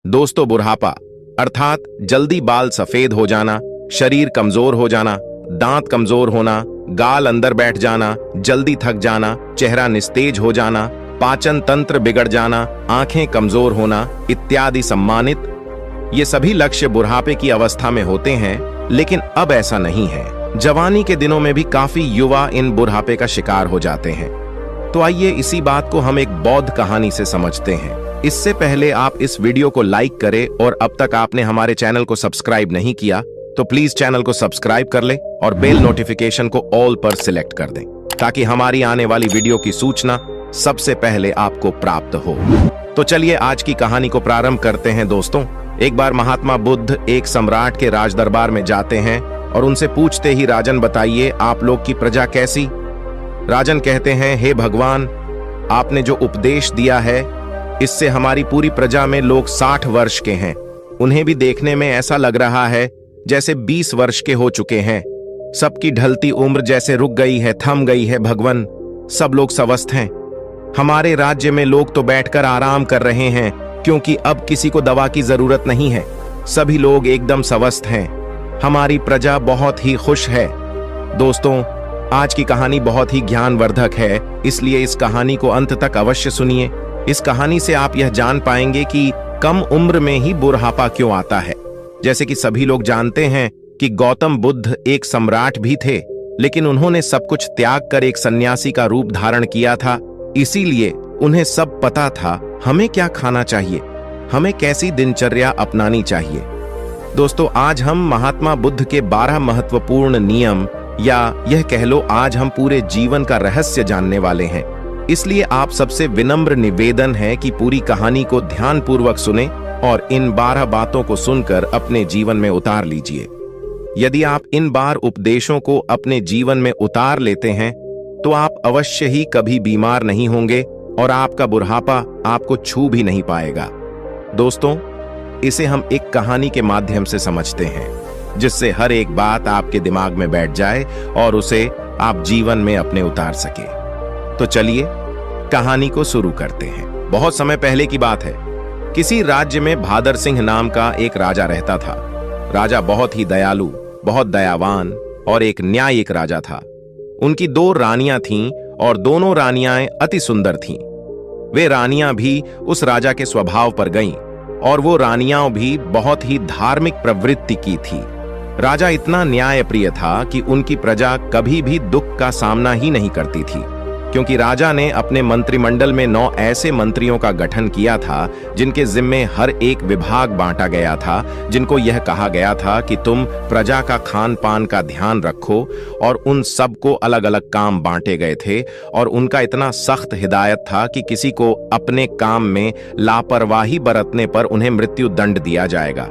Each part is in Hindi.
दोस्तों, बुढ़ापा अर्थात जल्दी बाल सफेद हो जाना, शरीर कमजोर हो जाना, दांत कमजोर होना, गाल अंदर बैठ जाना, जल्दी थक जाना, चेहरा निस्तेज हो जाना, पाचन तंत्र बिगड़ जाना, आंखें कमजोर होना इत्यादि सम्मानित ये सभी लक्ष्य बुढ़ापे की अवस्था में होते हैं। लेकिन अब ऐसा नहीं है। जवानी के दिनों में भी काफी युवा इन बुढ़ापे का शिकार हो जाते हैं। तो आइए इसी बात को हम एक बौद्ध कहानी से समझते हैं। इससे पहले आप इस वीडियो को लाइक करें और अब तक आपने हमारे चैनल को सब्सक्राइब नहीं किया तो प्लीज चैनल को सब्सक्राइब कर लें और बेल नोटिफिकेशन को ऑल पर सिलेक्ट कर दें ताकि हमारी आने वाली वीडियो की सूचना सबसे पहले आपको प्राप्त हो। तो चलिए आज की कहानी को प्रारंभ करते हैं। दोस्तों, एक बार महात्मा बुद्ध एक सम्राट के राज दरबार में जाते हैं और उनसे पूछते ही, राजन बताइए आप लोग की प्रजा कैसी? राजन कहते हैं, हे भगवान, आपने जो उपदेश दिया है इससे हमारी पूरी प्रजा में लोग 60 वर्ष के हैं। उन्हें भी देखने में ऐसा लग रहा है जैसे 20 वर्ष के हो चुके हैं। सबकी ढलती उम्र जैसे रुक गई है, थम गई है। भगवान, सब लोग स्वस्थ हैं। हमारे राज्य में लोग तो बैठकर आराम कर रहे हैं क्योंकि अब किसी को दवा की जरूरत नहीं है। सभी लोग एकदम स्वस्थ हैं। हमारी प्रजा बहुत ही खुश है। दोस्तों, आज की कहानी बहुत ही ज्ञानवर्धक है, इसलिए इस कहानी को अंत तक अवश्य सुनिए। इस कहानी से आप यह जान पाएंगे कि कम उम्र में ही बुढ़ापा क्यों आता है। जैसे कि सभी लोग जानते हैं कि गौतम बुद्ध एक सम्राट भी थे, लेकिन उन्होंने सब कुछ त्याग कर एक सन्यासी का रूप धारण किया था। इसीलिए उन्हें सब पता था हमें क्या खाना चाहिए, हमें कैसी दिनचर्या अपनानी चाहिए। दोस्तों, आज हम महात्मा बुद्ध के 12 महत्वपूर्ण नियम, या यह कह लो आज हम पूरे जीवन का रहस्य जानने वाले हैं। इसलिए आप सबसे विनम्र निवेदन है कि पूरी कहानी को ध्यानपूर्वक सुने और इन 12 बातों को सुनकर अपने जीवन में उतार लीजिए। यदि आप इन 12 उपदेशों को अपने जीवन में उतार लेते हैं तो आप अवश्य ही कभी बीमार नहीं होंगे और आपका बुढ़ापा आपको छू भी नहीं पाएगा। दोस्तों, इसे हम एक कहानी के माध्यम से समझते हैं जिससे हर एक बात आपके दिमाग में बैठ जाए और उसे आप जीवन में अपने उतार सके। तो चलिए कहानी को शुरू करते हैं। बहुत समय पहले की बात है। किसी राज्य में भादर सिंह नाम का एक राजा रहता था। राजा बहुत ही दयालु, बहुत दयावान और एक न्यायिक राजा था। उनकी 2 रानियां थीं और दोनों रानियां अति सुंदर थीं। वे रानियां भी उस राजा के स्वभाव पर गईं और वो रानियां भी बहुत ही धार्मिक प्रवृत्ति की थी। राजा इतना न्यायप्रिय था कि उनकी प्रजा कभी भी दुख का सामना ही नहीं करती थी, क्योंकि राजा ने अपने मंत्रिमंडल में 9 ऐसे मंत्रियों का गठन किया था जिनके जिम्मे हर एक विभाग बांटा गया था, जिनको यह कहा गया था कि तुम प्रजा का खान पान का ध्यान रखो। और उन सबको अलग अलग काम बांटे गए थे और उनका इतना सख्त हिदायत था कि किसी को अपने काम में लापरवाही बरतने पर उन्हें मृत्यु दंड दिया जाएगा।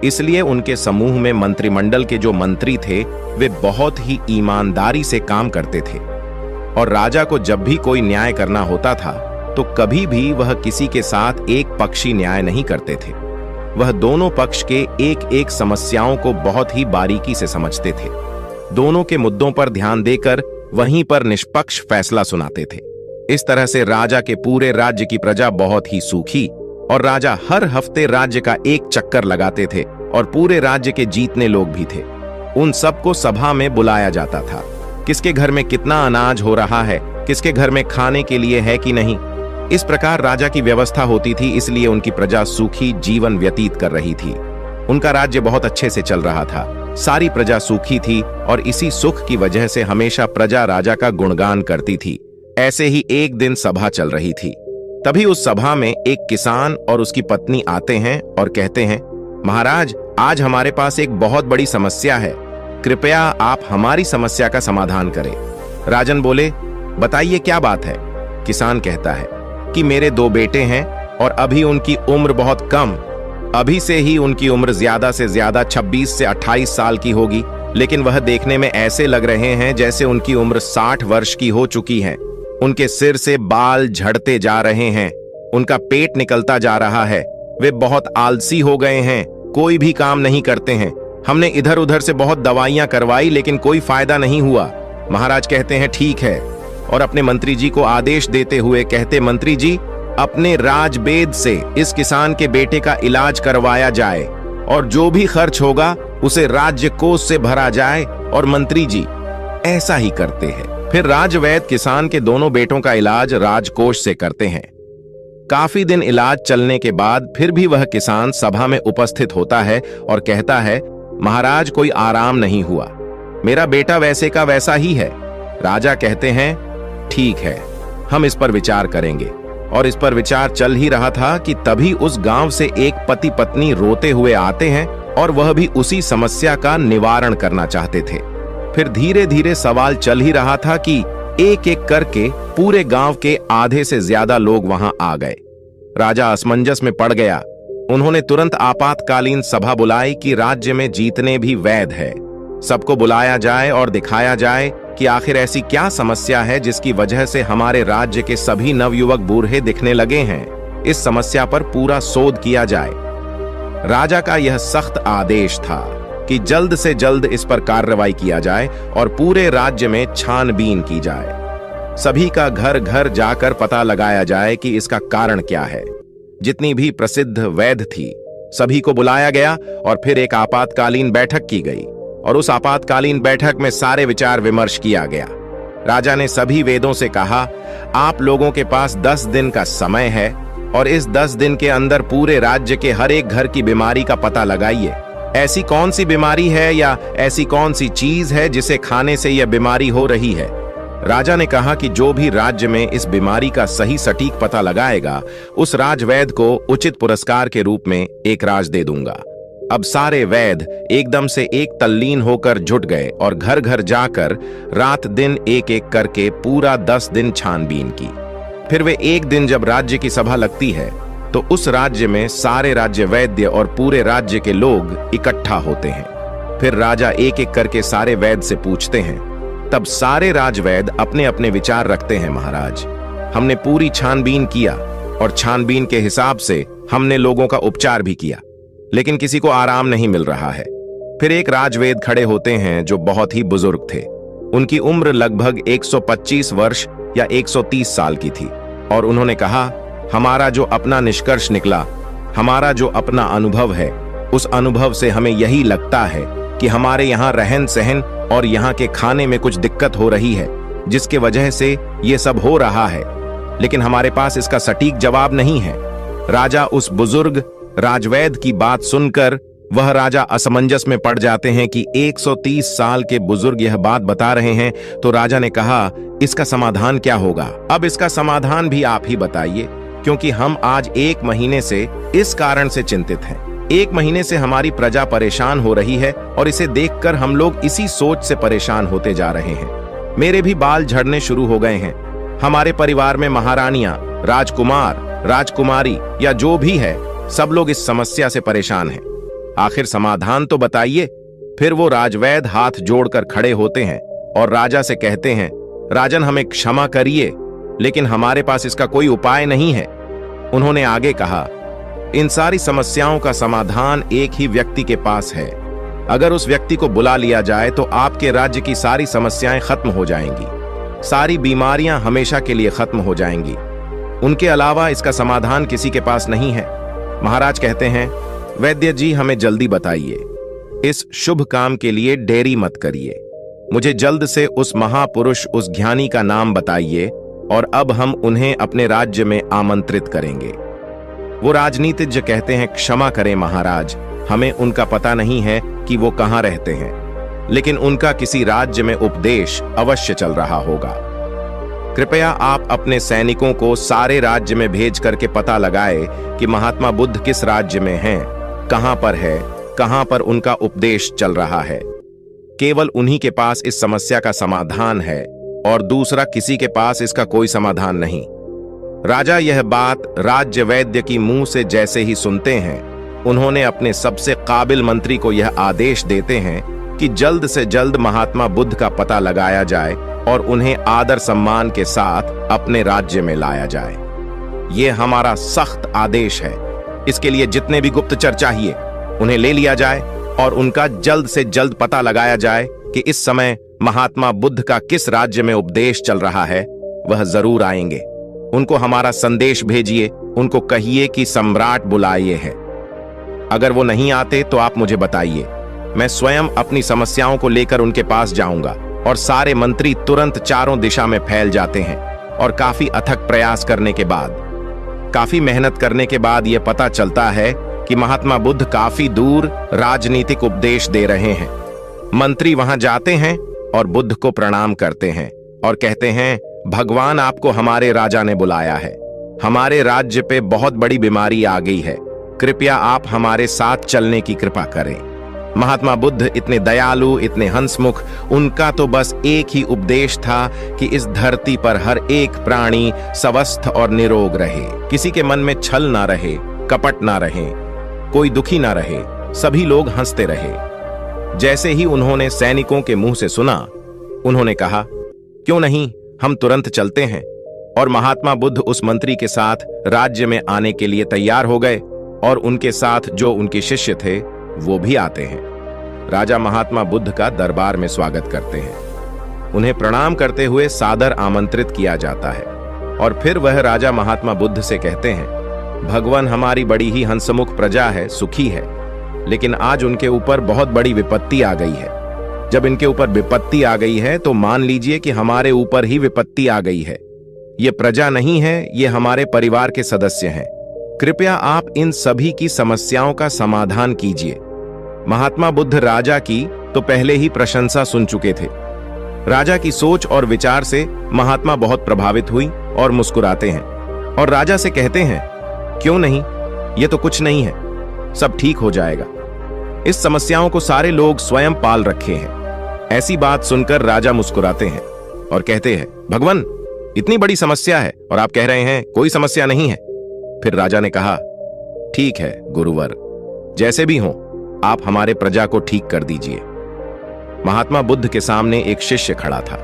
इसलिए उनके समूह में मंत्रिमंडल के जो मंत्री थे वे बहुत ही ईमानदारी से काम करते थे और राजा को जब भी कोई न्याय करना होता था तो कभी भी वह किसी के साथ एक पक्षी न्याय नहीं करते थे। वह दोनों पक्ष के एक एक समस्याओं को बहुत ही बारीकी से समझते थे। दोनों के मुद्दों पर ध्यान देकर वहीं पर निष्पक्ष फैसला सुनाते थे। इस तरह से राजा के पूरे राज्य की प्रजा बहुत ही सूखी और राजा हर हफ्ते राज्य का एक चक्कर लगाते थे और पूरे राज्य के जीतने लोग भी थे। उन सबको सभा में बुलाया जाता था। किसके घर में कितना अनाज हो रहा है, किसके घर में खाने के लिए है कि नहीं, इस प्रकार राजा की व्यवस्था होती थी। इसलिए उनकी प्रजा सुखी जीवन व्यतीत कर रही थी। उनका राज्य बहुत अच्छे से चल रहा था। सारी प्रजा सुखी थी और इसी सुख की वजह से हमेशा प्रजा राजा का गुणगान करती थी। ऐसे ही एक दिन सभा चल रही थी। तभी उस सभा में एक किसान और उसकी पत्नी आते हैं और कहते हैं, महाराज, आज हमारे पास एक बहुत बड़ी समस्या है। कृपया आप हमारी समस्या का समाधान करें। राजन बोले, बताइए क्या बात है। किसान कहता है कि मेरे 2 बेटे हैं और अभी उनकी उम्र बहुत कम, अभी से ही उनकी उम्र ज्यादा से ज्यादा 26 से 28 साल की होगी, लेकिन वह देखने में ऐसे लग रहे हैं जैसे उनकी उम्र 60 वर्ष की हो चुकी है। उनके सिर से बाल झड़ते जा रहे हैं, उनका पेट निकलता जा रहा है, वे बहुत आलसी हो गए हैं, कोई भी काम नहीं करते हैं। हमने इधर उधर से बहुत दवाइयां करवाई लेकिन कोई फायदा नहीं हुआ। महाराज कहते हैं ठीक है और अपने मंत्री जी को आदेश देते हुए कहते, मंत्री जी अपने राजवेद से इस किसान के बेटे का इलाज करवाया जाए और जो भी खर्च होगा उसे राज्य कोष से भरा जाए। और मंत्री जी ऐसा ही करते हैं। फिर राजवैद्य किसान के दोनों बेटों का इलाज राजकोष से करते हैं। काफी दिन इलाज चलने के बाद फिर भी वह किसान सभा में उपस्थित होता है और कहता है, महाराज कोई आराम नहीं हुआ, मेरा बेटा वैसे का वैसा ही है। राजा कहते हैं, ठीक है, हम इस पर विचार करेंगे। और इस पर विचार चल ही रहा था कि तभी उस गांव से एक पति पत्नी रोते हुए आते हैं और वह भी उसी समस्या का निवारण करना चाहते थे। फिर धीरे धीरे सवाल चल ही रहा था कि एक एक करके पूरे गांव के आधे से ज्यादा लोग वहां आ गए। राजा असमंजस में पड़ गया। उन्होंने तुरंत आपातकालीन सभा बुलाई कि राज्य में जीतने भी वैध है, सबको बुलाया जाए और दिखाया जाए कि आखिर ऐसी क्या समस्या है जिसकी वजह से हमारे राज्य के सभी नवयुवक बूढ़े दिखने लगे हैं। इस समस्या पर पूरा शोध किया जाए। राजा का यह सख्त आदेश था कि जल्द से जल्द इस पर कार्रवाई किया जाए और पूरे राज्य में छानबीन की जाए। सभी का घर घर जाकर पता लगाया जाए कि इसका कारण क्या है। जितनी भी प्रसिद्ध वैद्य थी सभी को बुलाया गया और फिर एक आपातकालीन बैठक की गई और उस आपातकालीन बैठक में सारे विचार विमर्श किया गया। राजा ने सभी वेदों से कहा, आप लोगों के पास 10 दिन का समय है और इस 10 दिन के अंदर पूरे राज्य के हर एक घर की बीमारी का पता लगाइए। ऐसी कौन सी बीमारी है या ऐसी कौन सी चीज है जिसे खाने से यह बीमारी हो रही है। राजा ने कहा कि जो भी राज्य में इस बीमारी का सही सटीक पता लगाएगा उस राजवैद्य को उचित पुरस्कार के रूप में एक राज दे दूंगा। अब सारे वैद्य एकदम से एक तल्लीन होकर जुट गए और घर घर जाकर रात दिन एक एक करके पूरा 10 दिन छानबीन की। फिर वे एक दिन जब राज्य की सभा लगती है तो उस राज्य में सारे राज्य वैद्य और पूरे राज्य के लोग इकट्ठा होते हैं। फिर राजा एक एक करके सारे वैद्य से पूछते हैं। तब सारे राजवैद्य अपने अपने विचार रखते हैं, महाराज हमने पूरी छानबीन किया और छानबीन के हिसाब से हमने लोगों का उपचार भी किया, लेकिन किसी को आराम नहीं मिल रहा है। फिर एक राजवेद खड़े होते हैं जो बहुत ही बुजुर्ग थे। उनकी उम्र लगभग 125 वर्ष या 130 साल की थी और उन्होंने कहा, हमारा जो अपना निष्कर्ष निकला, हमारा जो अपना अनुभव है, उस अनुभव से हमें यही लगता है कि हमारे यहाँ रहन सहन और यहाँ के खाने में कुछ दिक्कत हो रही है जिसके वजह से ये सब हो रहा है, लेकिन हमारे पास इसका सटीक जवाब नहीं है। राजा उस बुजुर्ग राजवैद्य की बात सुनकर वह राजा असमंजस में पड़ जाते हैं कि 130 साल के बुजुर्ग यह बात बता रहे हैं। तो राजा ने कहा, इसका समाधान क्या होगा? अब इसका समाधान भी आप ही बताइए, क्योंकि हम आज 1 महीने से इस कारण से चिंतित हैं। 1 महीने से हमारी प्रजा परेशान हो रही है और इसे देखकर हम लोग इसी सोच से परेशान होते जा रहे हैं। मेरे भी बाल झड़ने शुरू हो गए हैं। हमारे परिवार में महारानियां, राजकुमार, राजकुमारी या जो भी है, सब लोग इस समस्या से परेशान हैं। आखिर समाधान तो बताइए। फिर वो राजवैद्य हाथ जोड़कर खड़े होते हैं और राजा से कहते हैं, राजन हमें क्षमा करिए, लेकिन हमारे पास इसका कोई उपाय नहीं है। उन्होंने आगे कहा, इन सारी समस्याओं का समाधान एक ही व्यक्ति के पास है। अगर उस व्यक्ति को बुला लिया जाए तो आपके राज्य की सारी समस्याएं खत्म हो जाएंगी, सारी बीमारियां हमेशा के लिए खत्म हो जाएंगी। उनके अलावा इसका समाधान किसी के पास नहीं है। महाराज कहते हैं, वैद्य जी हमें जल्दी बताइए, इस शुभ काम के लिए देरी मत करिए। मुझे जल्द से उस महापुरुष, उस ज्ञानी का नाम बताइए और अब हम उन्हें अपने राज्य में आमंत्रित करेंगे। वो राजनीतिज्ञ कहते हैं, क्षमा करें महाराज, हमें उनका पता नहीं है कि वो कहाँ रहते हैं, लेकिन उनका किसी राज्य में उपदेश अवश्य चल रहा होगा। कृपया आप अपने सैनिकों को सारे राज्य में भेज करके पता लगाए कि महात्मा बुद्ध किस राज्य में हैं, कहां पर है, कहां पर उनका उपदेश चल रहा है। केवल उन्हीं के पास इस समस्या का समाधान है और दूसरा किसी के पास इसका कोई समाधान नहीं। राजा यह बात राज्य वैद्य की मुंह से जैसे ही सुनते हैं, उन्होंने अपने सबसे काबिल मंत्री को यह आदेश देते हैं कि जल्द से जल्द महात्मा बुद्ध का पता लगाया जाए और उन्हें आदर सम्मान के साथ अपने राज्य में लाया जाए। यह हमारा सख्त आदेश है। इसके लिए जितने भी गुप्तचर चाहिए उन्हें ले लिया जाए और उनका जल्द से जल्द पता लगाया जाए कि इस समय महात्मा बुद्ध का किस राज्य में उपदेश चल रहा है। वह जरूर आएंगे। उनको हमारा संदेश भेजिए, उनको कहिए कि सम्राट बुलाए है। अगर वो नहीं आते तो आप मुझे बताइए, मैं स्वयं अपनी समस्याओं को लेकर उनके पास जाऊंगा। और सारे मंत्री तुरंत चारों दिशा में फैल जाते हैं और काफी अथक प्रयास करने के बाद, काफी मेहनत करने के बाद यह पता चलता है कि महात्मा बुद्ध काफी दूर राजनीतिक उपदेश दे रहे हैं। मंत्री वहां जाते हैं और बुद्ध को प्रणाम करते हैं और कहते हैं, भगवान आपको हमारे राजा ने बुलाया है। हमारे राज्य पे बहुत बड़ी बीमारी आ गई है, कृपया आप हमारे साथ चलने की कृपा करें। महात्मा बुद्ध इतने दयालु, इतने हंसमुख, उनका तो बस एक ही उपदेश था कि इस धरती पर हर एक प्राणी स्वस्थ और निरोग रहे, किसी के मन में छल ना रहे, कपट ना रहे, कोई दुखी ना रहे, सभी लोग हंसते रहे। जैसे ही उन्होंने सैनिकों के मुंह से सुना, उन्होंने कहा, क्यों नहीं, हम तुरंत चलते हैं। और महात्मा बुद्ध उस मंत्री के साथ राज्य में आने के लिए तैयार हो गए और उनके साथ जो उनके शिष्य थे वो भी आते हैं। राजा महात्मा बुद्ध का दरबार में स्वागत करते हैं। उन्हें प्रणाम करते हुए सादर आमंत्रित किया जाता है और फिर वह राजा महात्मा बुद्ध से कहते हैं, भगवान हमारी बड़ी ही हंसमुख प्रजा है, सुखी है, लेकिन आज उनके ऊपर बहुत बड़ी विपत्ति आ गई है। जब इनके ऊपर विपत्ति आ गई है तो मान लीजिए कि हमारे ऊपर ही विपत्ति आ गई है। ये प्रजा नहीं है, ये हमारे परिवार के सदस्य हैं। कृपया आप इन सभी की समस्याओं का समाधान कीजिए। महात्मा बुद्ध राजा की तो पहले ही प्रशंसा सुन चुके थे। राजा की सोच और विचार से महात्मा बहुत प्रभावित हुई और मुस्कुराते हैं और राजा से कहते हैं, क्यों नहीं, ये तो कुछ नहीं है, सब ठीक हो जाएगा। इस समस्याओं को सारे लोग स्वयं पाल रखे हैं। ऐसी बात सुनकर राजा मुस्कुराते हैं और कहते हैं, भगवान इतनी बड़ी समस्या है और आप कह रहे हैं कोई समस्या नहीं है। फिर राजा ने कहा, ठीक है गुरुवर, जैसे भी हो आप हमारे प्रजा को ठीक कर दीजिए। महात्मा बुद्ध के सामने एक शिष्य खड़ा था।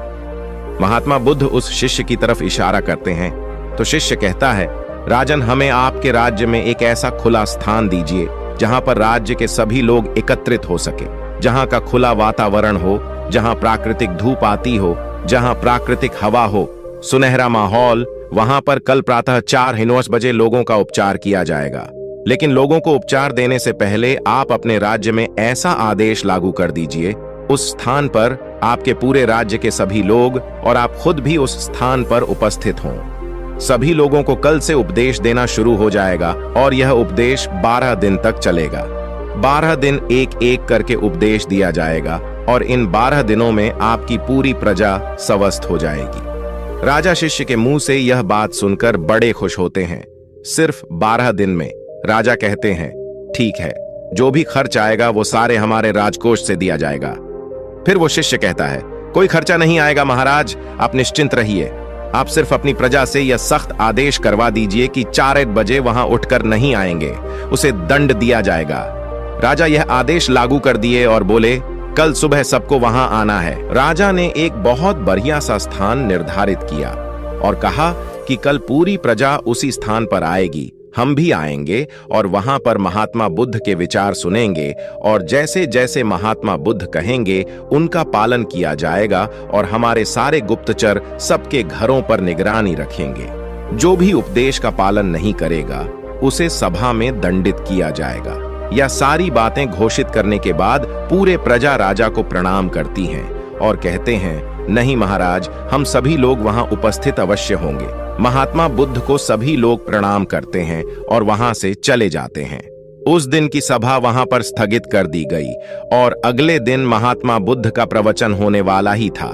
महात्मा बुद्ध उस शिष्य की तरफ इशारा करते हैं तो शिष्य कहता है, राजन हमें आपके राज्य में एक ऐसा खुला स्थान दीजिए जहां पर राज्य के सभी लोग एकत्रित हो सके, जहां का खुला वातावरण हो, जहां प्राकृतिक धूप आती हो, जहां प्राकृतिक हवा हो, सुनहरा माहौल। वहां पर कल प्रातः 4:09 बजे लोगों का उपचार किया जाएगा। लेकिन लोगों को उपचार देने से पहले आप अपने राज्य में ऐसा आदेश लागू कर दीजिए, उस स्थान पर आपके पूरे राज्य के सभी लोग और आप खुद भी उस स्थान पर उपस्थित हों। सभी लोगों को कल से उपदेश देना शुरू हो जाएगा और यह उपदेश 12 दिन तक चलेगा। 12 दिन एक एक करके उपदेश दिया जाएगा और इन 12 दिनों में आपकी पूरी प्रजा स्वस्थ हो जाएगी। राजा शिष्य के मुंह से यह बात सुनकर बड़े खुश होते हैं। सिर्फ 12 दिन में राजा कहते हैं, ठीक है, जो भी खर्च आएगा वो सारे हमारे राजकोष से दिया जाएगा। फिर वो शिष्य कहता है, कोई खर्चा नहीं आएगा महाराज, आप निश्चिंत रहिए। आप सिर्फ अपनी प्रजा से यह सख्त आदेश करवा दीजिए कि 4 बजे वहां उठकर नहीं आएंगे, उसे दंड दिया जाएगा। राजा यह आदेश लागू कर दिए और बोले, कल सुबह सबको वहां आना है। राजा ने एक बहुत बढ़िया सा स्थान निर्धारित किया और कहा कि कल पूरी प्रजा उसी स्थान पर आएगी, हम भी आएंगे और वहां पर महात्मा बुद्ध के विचार सुनेंगे और जैसे जैसे महात्मा बुद्ध कहेंगे उनका पालन किया जाएगा और हमारे सारे गुप्तचर सबके घरों पर निगरानी रखेंगे। जो भी उपदेश का पालन नहीं करेगा उसे सभा में दंडित किया जाएगा। यह सारी बातें घोषित करने के बाद पूरे प्रजा राजा को प्रणाम करती हैं और कहते हैं, नहीं महाराज, हम सभी लोग वहां उपस्थित अवश्य होंगे। महात्मा बुद्ध को सभी लोग प्रणाम करते हैं और वहां से चले जाते हैं। उस दिन की सभा वहां पर स्थगित कर दी गई और अगले दिन महात्मा बुद्ध का प्रवचन होने वाला ही था।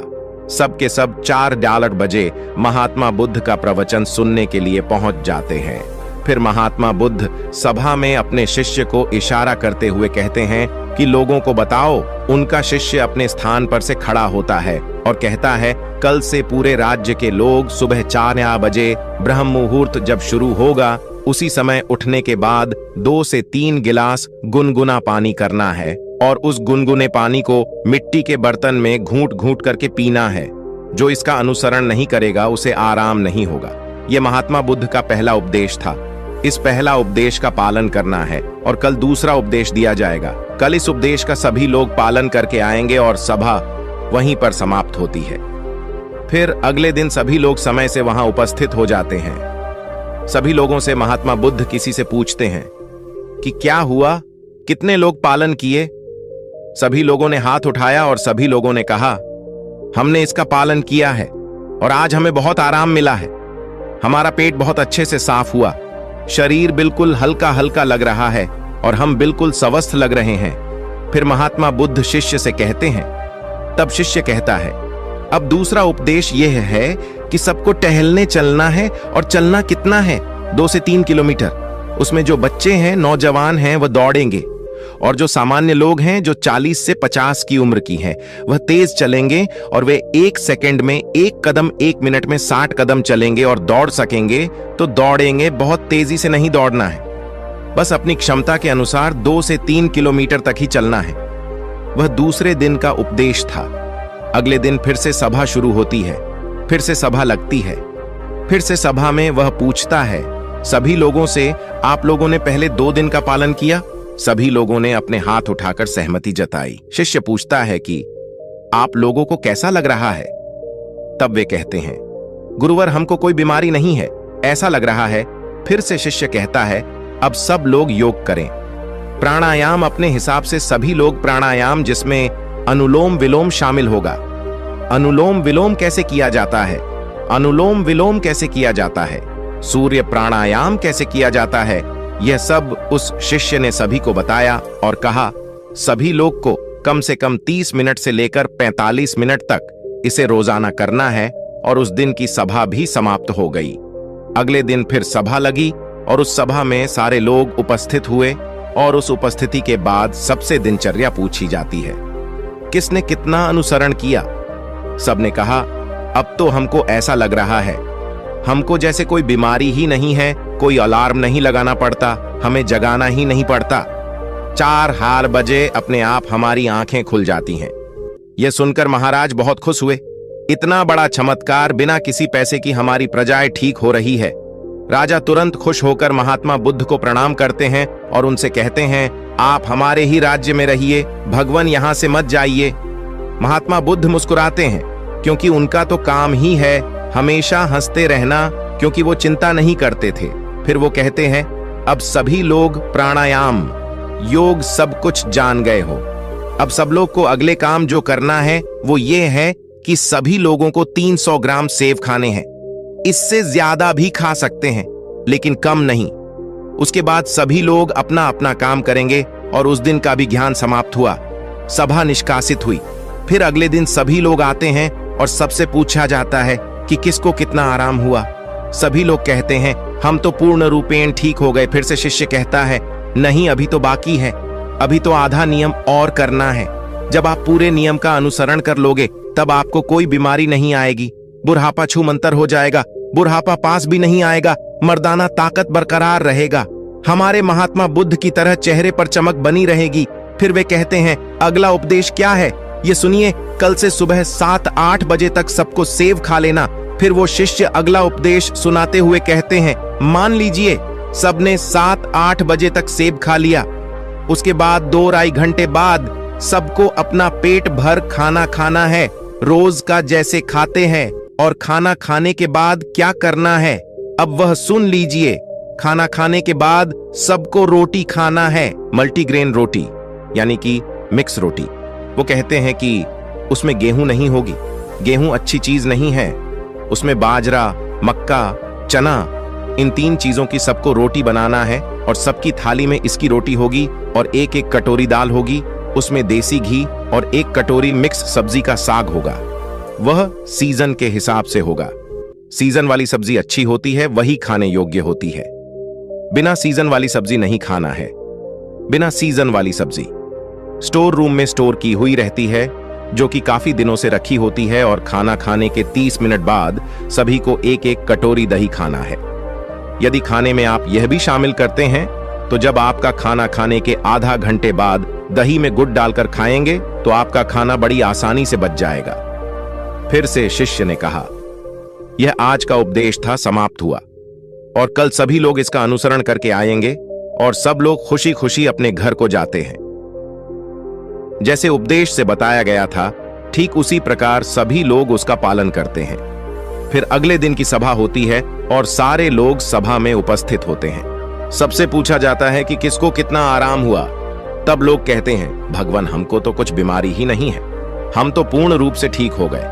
सबके सब 4 बजे महात्मा बुद्ध का प्रवचन सुनने के लिए पहुंच जाते हैं। फिर महात्मा बुद्ध सभा में अपने शिष्य को इशारा करते हुए कहते हैं कि लोगों को बताओ। उनका शिष्य अपने स्थान पर से खड़ा होता है और कहता है, कल से पूरे राज्य के लोग सुबह 4 बजे ब्रह्म मुहूर्त जब शुरू होगा उसी समय उठने के बाद 2 से 3 गिलास गुनगुना पानी करना है और उस गुनगुने पानी को मिट्टी के बर्तन में घूंट घूंट करके पीना है। जो इसका अनुसरण नहीं करेगा उसे आराम नहीं होगा। यह महात्मा बुद्ध का पहला उपदेश था। इस पहला उपदेश का पालन करना है और कल दूसरा उपदेश दिया जाएगा। कल इस उपदेश का सभी लोग पालन करके आएंगे और सभा वहीं पर समाप्त होती है। फिर अगले दिन सभी लोग समय से वहां उपस्थित हो जाते हैं। सभी लोगों से महात्मा बुद्ध किसी से पूछते हैं कि क्या हुआ, कितने लोग पालन किए। सभी लोगों ने हाथ उठाया और सभी लोगों ने कहा, हमने इसका पालन किया है और आज हमें बहुत आराम मिला है। हमारा पेट बहुत अच्छे से साफ हुआ, शरीर बिल्कुल हल्का हल्का लग रहा है और हम बिल्कुल स्वस्थ लग रहे हैं। फिर महात्मा बुद्ध शिष्य से कहते हैं, तब शिष्य कहता है, अब दूसरा उपदेश यह है कि सबको टहलने चलना है और चलना कितना है, 2 से 3 किलोमीटर। उसमें जो बच्चे हैं, नौजवान हैं, वह दौड़ेंगे और जो सामान्य लोग हैं, जो 40 से 50 की उम्र की हैं, वह तेज चलेंगे और वे 1 सेकंड में 1 कदम, 1 मिनट में 60 कदम चलेंगे और दौड़ सकेंगे तो दौड़ेंगे। बहुत तेजी से नहीं दौड़ना है, बस अपनी क्षमता के अनुसार 2 से 3 किलोमीटर तक ही चलना है। वह दूसरे दिन का उपदेश था। अगले दिन फिर से सभा शुरू होती है, फिर से सभा लगती है। फिर से सभा में वह पूछता है सभी लोगों से, आप लोगों ने पहले 2 दिन का पालन किया? सभी लोगों ने अपने हाथ उठाकर सहमति जताई। शिष्य पूछता है कि आप लोगों को कैसा लग रहा है? तब वे कहते हैं, गुरुवर, हमको कोई बीमारी नहीं है, ऐसा लग रहा है। फिर से शिष्य कहता है, अब सब लोग योग करें, प्राणायाम अपने हिसाब से सभी लोग प्राणायाम, जिसमें अनुलोम विलोम शामिल होगा। अनुलोम विलोम कैसे किया जाता है? अनुलोम विलोम कैसे किया जाता है? सूर्य प्राणायाम कैसे किया जाता है? यह सब उस शिष्य ने सभी को बताया और कहा, सभी लोग को कम से कम 30 मिनट से लेकर 45 मिनट तक इसे रोजाना करना है। और उस दिन की सभा भी समाप्त हो गई। अगले दिन फिर सभा लगी और उस सभा में सारे लोग उपस्थित हुए और उस उपस्थिति के बाद सबसे दिनचर्या पूछी जाती है, किसने कितना अनुसरण किया? सबने कहा, अब तो हमको ऐसा लग रहा है, हमको जैसे कोई बीमारी ही नहीं है, कोई अलार्म नहीं लगाना पड़ता, हमें जगाना ही नहीं पड़ता। 4 बजे अपने आप हमारी आंखें खुल जाती हैं। यह सुनकर महाराज बहुत खुश हुए। इतना बड़ा चमत्कार, बिना किसी पैसे की हमारी प्रजाएं ठीक हो रही है। राजा तुरंत खुश होकर महात्मा बुद्ध को प्रणाम करते हैं और उनसे कहते हैं, आप हमारे ही राज्य में रहिए, भगवान यहां से मत जाइए। महात्मा बुद्ध मुस्कुराते हैं क्योंकि उनका तो काम ही है हमेशा हंसते रहना, क्योंकि वो चिंता नहीं करते थे। फिर वो कहते हैं, अब सभी लोग प्राणायाम, योग सब कुछ जान गए हो। अब सब लोग को अगले काम जो करना है वो ये है कि सभी लोगों को 300 ग्राम सेव खाने हैं। इससे ज्यादा भी खा सकते हैं लेकिन कम नहीं। उसके बाद सभी लोग अपना अपना काम करेंगे और उस दिन का भी ज्ञान समाप्त हुआ। सभा निष्कासित हुई। फिर अगले दिन सभी लोग आते हैं और सबसे पूछा जाता है कि किसको कितना आराम हुआ। सभी लोग कहते हैं, हम तो पूर्ण रूपेण ठीक हो गए। फिर से शिष्य कहता है, नहीं, अभी तो बाकी है, अभी तो आधा नियम और करना है। जब आप पूरे नियम का अनुसरण कर लोगे तब आपको कोई बीमारी नहीं आएगी, बुढ़ापा छूमंतर हो जाएगा, बुढ़ापा पास भी नहीं आएगा, मर्दाना ताकत बरकरार रहेगा, हमारे महात्मा बुद्ध की तरह चेहरे पर चमक बनी रहेगी। फिर वे कहते हैं, अगला उपदेश क्या है ये सुनिए, कल से सुबह 7-8 बजे तक सबको सेव खा लेना। फिर वो शिष्य अगला उपदेश सुनाते हुए कहते हैं, मान लीजिए सबने 7-8 बजे तक सेब खा लिया। उसके बाद 2-2.5 घंटे बाद सबको अपना पेट भर खाना खाना है, रोज का जैसे खाते हैं। और खाना खाने के बाद क्या करना है, अब वह सुन लीजिए। खाना खाने के बाद सबको रोटी खाना है, मल्टीग्रेन रोटी यानी कि मिक्स रोटी। वो कहते हैं कि उसमें गेहूं नहीं होगी, गेहूं अच्छी चीज नहीं है, उसमें बाजरा, मक्का, चना, इन 3 चीजों की सबको रोटी बनाना है और सबकी थाली में इसकी रोटी होगी और 1-1 कटोरी दाल होगी, उसमें देसी घी और 1 कटोरी मिक्स सब्जी का साग होगा। वह सीजन के हिसाब से होगा। सीजन वाली सब्जी अच्छी होती है, वही खाने योग्य होती है। बिना सीजन वाली सब्जी नहीं खाना है। बिना सीजन वाली सब्जी स्टोर रूम में स्टोर की हुई रहती है, जो कि काफी दिनों से रखी होती है। और खाना खाने के 30 मिनट बाद सभी को 1-1 कटोरी दही खाना है। यदि खाने में आप यह भी शामिल करते हैं तो जब आपका खाना खाने के आधा घंटे बाद दही में गुड़ डालकर खाएंगे तो आपका खाना बड़ी आसानी से बच जाएगा। फिर से शिष्य ने कहा, यह आज का उपदेश था, समाप्त हुआ और कल सभी लोग इसका अनुसरण करके आएंगे और सब लोग खुशी खुशी अपने घर को जाते हैं। जैसे उपदेश से बताया गया था ठीक उसी प्रकार सभी लोग उसका पालन करते हैं। फिर अगले दिन की सभा होती है और सारे लोग सभा में उपस्थित होते हैं। सबसे पूछा जाता है कि किसको कितना आराम हुआ। तब लोग कहते हैं, भगवान, हमको तो कुछ बीमारी ही नहीं है, हम तो पूर्ण रूप से ठीक हो गए,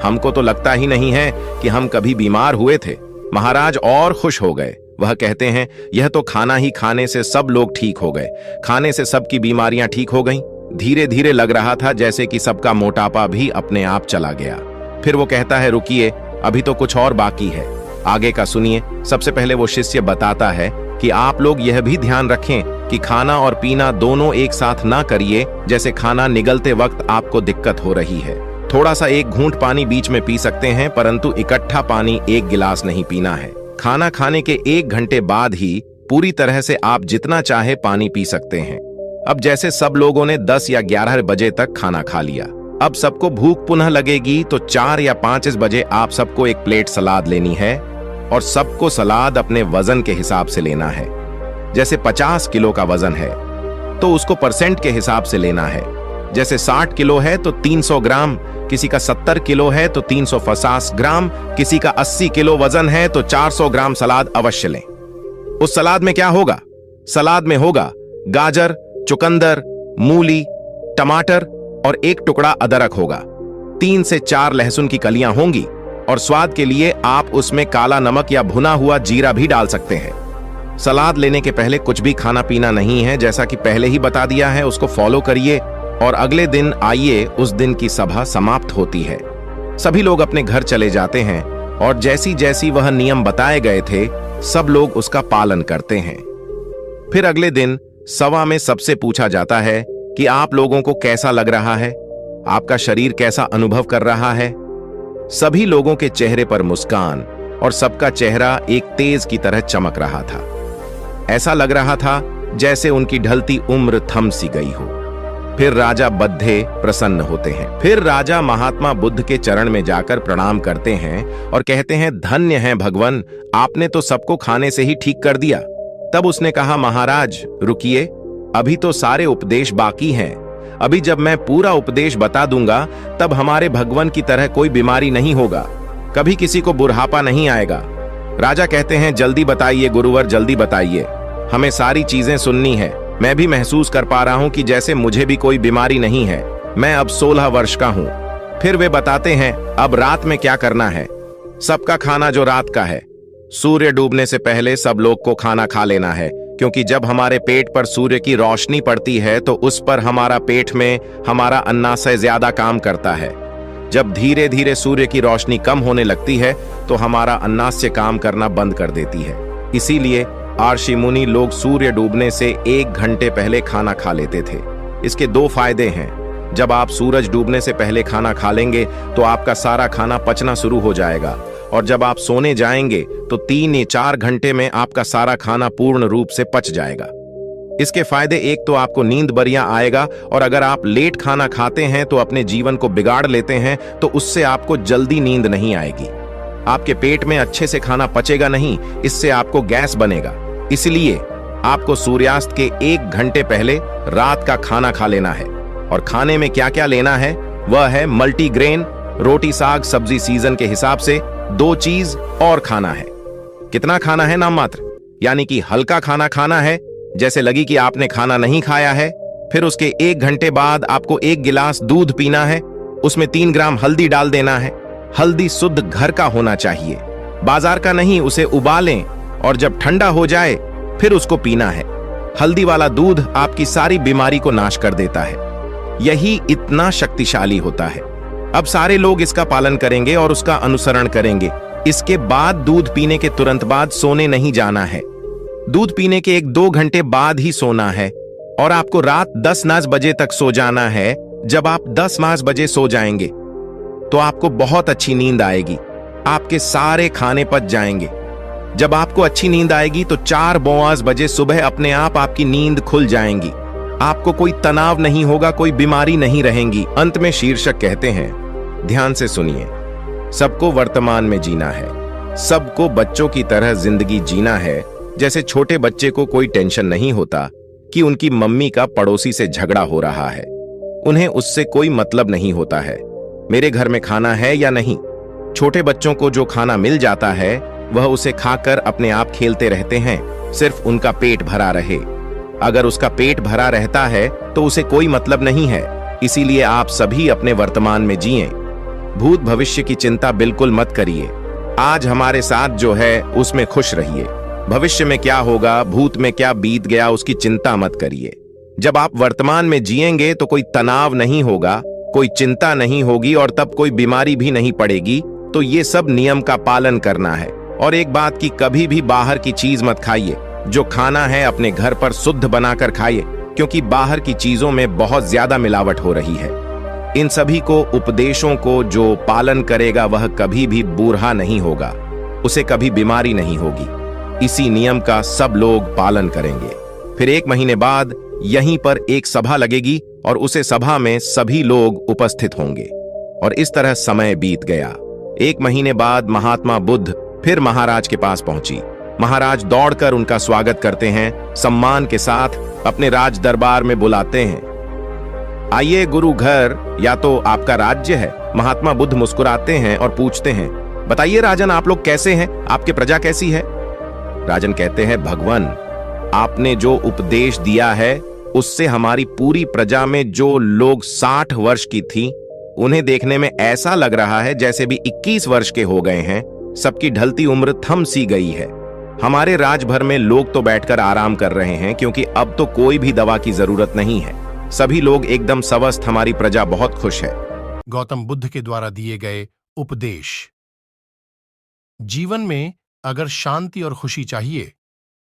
हमको तो लगता ही नहीं है कि हम कभी बीमार हुए थे। महाराज और खुश हो गए। वह कहते हैं, यह तो खाना ही खाने से सब लोग ठीक हो गए, खाने से सबकी बीमारियां ठीक हो गईं। धीरे धीरे लग रहा था जैसे कि सबका मोटापा भी अपने आप चला गया। फिर वो कहता है, रुकिए, अभी तो कुछ और बाकी है, आगे का सुनिए। सबसे पहले वो शिष्य बताता है कि आप लोग यह भी ध्यान रखें कि खाना और पीना दोनों एक साथ ना करिए। जैसे खाना निगलते वक्त आपको दिक्कत हो रही है, थोड़ा सा एक घूंट पानी बीच में पी सकते हैं, परंतु इकट्ठा पानी एक गिलास नहीं पीना है। खाना खाने के 1 घंटे बाद ही पूरी तरह से आप जितना चाहे पानी पी सकते हैं। अब जैसे सब लोगों ने 10 या 11 बजे तक खाना खा लिया, अब सबको भूख पुनः लगेगी तो 4 या 5 बजे आप सबको एक प्लेट सलाद लेनी है और सबको सलाद अपने वजन के हिसाब से लेना है। जैसे 50 किलो का वजन है तो उसको परसेंट के हिसाब से लेना है। जैसे 60 किलो है तो 300 ग्राम, किसी का 70 किलो है तो 350 ग्राम, किसी का 80 किलो वजन है तो 400 ग्राम सलाद अवश्य लें। उस सलाद में क्या होगा? सलाद में होगा गाजर, चुकंदर, मूली, टमाटर और 1 टुकड़ा अदरक होगा। 3 से 4 लहसुन की कलियां होंगी और स्वाद के लिए आप उसमें काला नमक या भुना हुआ जीरा भी डाल सकते हैं। सलाद लेने के पहले कुछ भी खाना पीना नहीं है, जैसा कि पहले ही बता दिया है। उसको फॉलो करिए और अगले दिन आइए, उस दिन की सभा समाप्त होती है। सभी लोग अपने घर चले जाते हैं और जैसी जैसी वह नियम बताए गए थे सब लोग उसका पालन करते हैं। फिर अगले दिन सभा में सबसे पूछा जाता है कि आप लोगों को कैसा लग रहा है, आपका शरीर कैसा अनुभव कर रहा है। सभी लोगों के चेहरे पर मुस्कान और सबका चेहरा एक तेज की तरह चमक रहा था। ऐसा लग रहा था जैसे उनकी ढलती उम्र थम सी गई हो। फिर राजा बद्धे प्रसन्न होते हैं। फिर राजा महात्मा बुद्ध के चरण में जाकर प्रणाम करते हैं और कहते हैं, धन्य है भगवान, आपने तो सबको खाने से ही ठीक कर दिया। तब उसने कहा, महाराज रुकिए, अभी तो सारे उपदेश बाकी हैं। अभी जब मैं पूरा उपदेश बता दूंगा तब हमारे भगवान की तरह कोई बीमारी नहीं होगा, कभी किसी को बुढ़ापा नहीं आएगा। राजा कहते हैं, जल्दी बताइए गुरुवर, जल्दी बताइए, हमें सारी चीजें सुननी है। मैं भी महसूस कर पा रहा हूं कि जैसे मुझे भी कोई बीमारी नहीं है। मैं अब 16 वर्ष का हूं। फिर वे बताते हैं, अब रात में क्या करना है। सबका खाना जो रात का है, सूर्य डूबने से पहले सब लोग को खाना खा लेना है, क्योंकि जब हमारे पेट पर सूर्य की रोशनी पड़ती है तो उस पर हमारा पेट में हमारा अन्नाशय ज्यादा काम करता है। जब धीरे धीरे सूर्य की रोशनी कम होने लगती है तो हमारा अन्नाशय काम करना बंद कर देती है। इसीलिए आर्षि मुनि लोग सूर्य डूबने से 1 घंटे पहले खाना खा लेते थे। इसके 2 फायदे हैं। जब आप सूरज डूबने से पहले खाना खा लेंगे तो आपका सारा खाना पचना शुरू हो जाएगा, और जब आप सोने जाएंगे तो 3 या 4 घंटे में आपका सारा खाना पूर्ण रूप से पच जाएगा। इसके फायदे, एक तो आपको नींद बढ़िया आएगा, और अगर आप लेट खाना खाते हैं तो अपने जीवन को बिगाड़ लेते हैं तो उससे आपको जल्दी नींद नहीं आएगी। आपके पेट में अच्छे से खाना पचेगा नहीं, इससे आपको गैस बनेगा। इसलिए आपको सूर्यास्त के 1 घंटे पहले रात का खाना खा लेना है। और खाने में क्या क्या लेना है वह है मल्टीग्रेन, रोटी साग सब्जी सीजन के हिसाब से 2 चीज और खाना है। कितना खाना है? नाम मात्र, यानी कि हल्का खाना खाना है, जैसे लगी कि आपने खाना नहीं खाया है। फिर उसके 1 घंटे बाद आपको 1 गिलास दूध पीना है, उसमें 3 ग्राम हल्दी डाल देना है। हल्दी शुद्ध घर का होना चाहिए, बाजार का नहीं। उसे उबालें और जब ठंडा हो जाए फिर उसको पीना है। हल्दी वाला दूध आपकी सारी बीमारी को नाश कर देता है। यही इतना शक्तिशाली होता है। अब सारे लोग इसका पालन करेंगे और उसका अनुसरण करेंगे। इसके बाद दूध पीने के तुरंत बाद सोने नहीं जाना है। दूध पीने के 1-2 घंटे बाद ही सोना है, और आपको रात 10-9 बजे तक सो जाना है। जब आप 10-9 बजे सो जाएंगे तो आपको बहुत अच्छी नींद आएगी, आपके सारे खाने पच जाएंगे। जब आपको अच्छी नींद आएगी तो 4-5 बजे सुबह अपने आप आपकी नींद खुल जाएंगी। आपको कोई तनाव नहीं होगा, कोई बीमारी नहीं रहेंगी। अंत में शीर्षक कहते हैं, ध्यान से सुनिए, सबको वर्तमान में जीना है, सबको बच्चों की तरह जिंदगी जीना है। जैसे छोटे बच्चे को कोई टेंशन नहीं होता कि उनकी मम्मी का पड़ोसी से झगड़ा हो रहा है, उन्हें उससे कोई मतलब नहीं होता है। मेरे घर में खाना है या नहीं। छोटे बच्चों को जो खाना मिल जाता है वह उसे खाकर अपने आप खेलते रहते हैं, सिर्फ उनका पेट भरा रहे। अगर उसका पेट भरा रहता है तो उसे कोई मतलब नहीं है। इसीलिए आप सभी अपने वर्तमान में जिएं। भूत भविष्य की चिंता बिल्कुल मत करिए। आज हमारे साथ जो है उसमें खुश रहिए। भविष्य में क्या होगा, भूत में क्या बीत गया, उसकी चिंता मत करिए। जब आप वर्तमान में जिएंगे तो कोई तनाव नहीं होगा, कोई चिंता नहीं होगी और तब कोई बीमारी भी नहीं पड़ेगी। तो ये सब नियम का पालन करना है। और एक बात की, कभी भी बाहर की चीज मत खाइए। जो खाना है अपने घर पर शुद्ध बनाकर खाइए, क्योंकि बाहर की चीजों में बहुत ज्यादा मिलावट हो रही है। इन सभी को उपदेशों को जो पालन करेगा वह कभी भी बूढ़ा नहीं होगा, उसे कभी बीमारी नहीं होगी। इसी नियम का सब लोग पालन करेंगे। फिर 1 महीने बाद यहीं पर एक सभा लगेगी और उसे सभा में सभी लोग उपस्थित होंगे। और इस तरह समय बीत गया। 1 महीने बाद महात्मा बुद्ध फिर महाराज के पास पहुंची। महाराज दौड़कर उनका स्वागत करते हैं, सम्मान के साथ अपने राज दरबार में बुलाते हैं। आइए गुरु घर, या तो आपका राज्य है। महात्मा बुद्ध मुस्कुराते हैं और पूछते हैं, बताइए राजन, आप लोग कैसे हैं, आपकी प्रजा कैसी है। राजन कहते हैं, भगवान, आपने जो उपदेश दिया है उससे हमारी पूरी प्रजा में जो लोग 60 वर्ष की थी, उन्हें देखने में ऐसा लग रहा है जैसे भी 21 वर्ष के हो गए हैं। सबकी ढलती उम्र थम सी गई है। हमारे राज भर में लोग तो बैठकर आराम कर रहे हैं, क्योंकि अब तो कोई भी दवा की जरूरत नहीं है। सभी लोग एकदम स्वस्थ, हमारी प्रजा बहुत खुश है। गौतम बुद्ध के द्वारा दिए गए उपदेश। जीवन में अगर शांति और खुशी चाहिए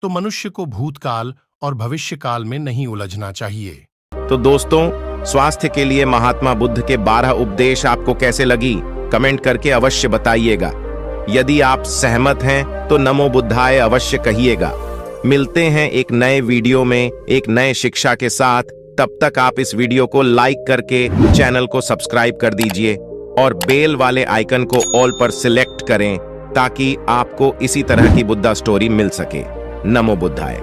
तो मनुष्य को भूतकाल और भविष्यकाल में नहीं उलझना चाहिए। तो दोस्तों, स्वास्थ्य के लिए महात्मा बुद्ध के 12 उपदेश आपको कैसे लगी, कमेंट करके अवश्य बताइएगा। यदि आप सहमत हैं तो नमो बुद्धाय अवश्य कहिएगा। मिलते हैं एक नए वीडियो में एक नए शिक्षा के साथ। तब तक आप इस वीडियो को लाइक करके चैनल को सब्सक्राइब कर दीजिए और बेल वाले आइकन को ऑल पर सिलेक्ट करें, ताकि आपको इसी तरह की बुद्धा स्टोरी मिल सके। नमो बुद्धाय।